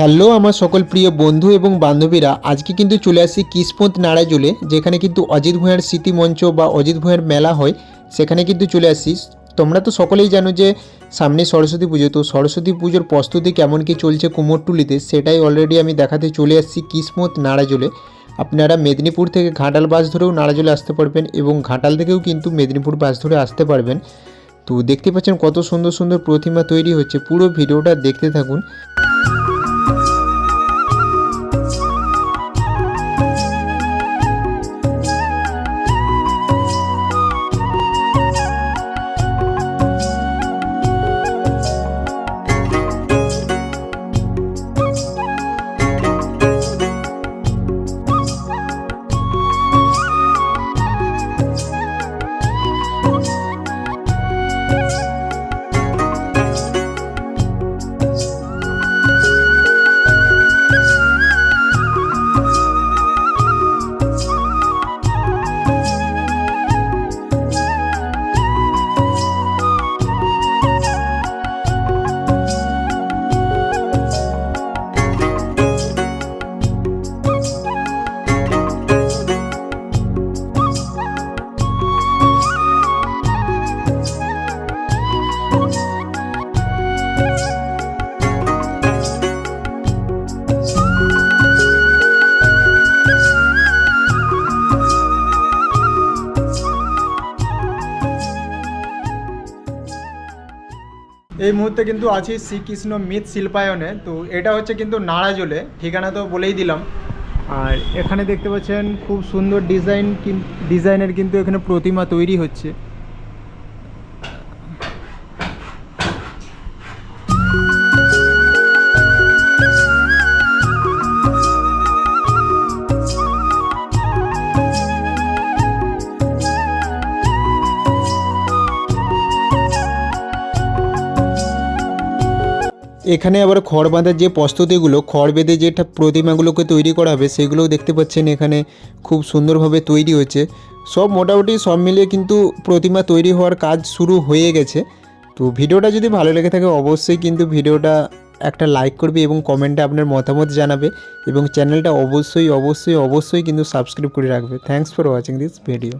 Hello আমার সকল প্রিয় বন্ধু এবং বান্ধবীরা, আজকে কিন্তু চলে আসি কিসমত নাড়াজোলে, যেখানে কিন্তু অজিত ভূঁইয়ার স্মৃতি মঞ্চ বা অজিত ভূঁইয়ার মেলা হয়, সেখানে কিন্তু চলে আসি। তোমরা তো সকলেই জানো যে সামনে সরস্বতী পুজো, তো সরস্বতী পুজোর প্রস্তুতি কেমন কি চলছে কুমোরটুলিতে, সেটাই অলরেডি আমি দেখাতে চলে আসছি কিসমত নাড়াজোলে। আপনারা মেদিনীপুর থেকে ঘাটাল বাস ধরেও নাড়াজোলে আসতে পারবেন এবং ঘাটাল থেকেও কিন্তু মেদিনীপুর বাস ধরে আসতে পারবেন। তো দেখতে পাচ্ছেন কত সুন্দর সুন্দর প্রতিমা তৈরি হচ্ছে, পুরো ভিডিওটা দেখতে থাকুন। এই মুহূর্তে কিন্তু আছি শ্রীকৃষ্ণ মৃৎ শিল্পায়নে। তো এটা হচ্ছে কিন্তু নাড়াজোলে, ঠিকানা তো বলেই দিলাম। আর এখানে দেখতে পাচ্ছেন খুব সুন্দর ডিজাইনের কিন্তু এখানে প্রতিমা তৈরি হচ্ছে। এখানে আবার খড় বাঁধার যে প্রস্তুতিগুলো, খড় বেঁধে যেটা প্রতিমাগুলোকে তৈরি করা হবে, সেগুলোও দেখতে পাচ্ছেন এখানে খুব সুন্দরভাবে তৈরি হচ্ছে। সব মোটামুটি সব মিলিয়ে কিন্তু প্রতিমা তৈরি হওয়ার কাজ শুরু হয়ে গেছে। তো ভিডিওটা যদি ভালো লেগে থাকে অবশ্যই কিন্তু ভিডিওটা একটা লাইক করবে এবং কমেন্টে আপনার মতামত জানাবে এবং চ্যানেলটা অবশ্যই অবশ্যই অবশ্যই কিন্তু সাবস্ক্রাইব করে রাখবে। Thanks for watching this video.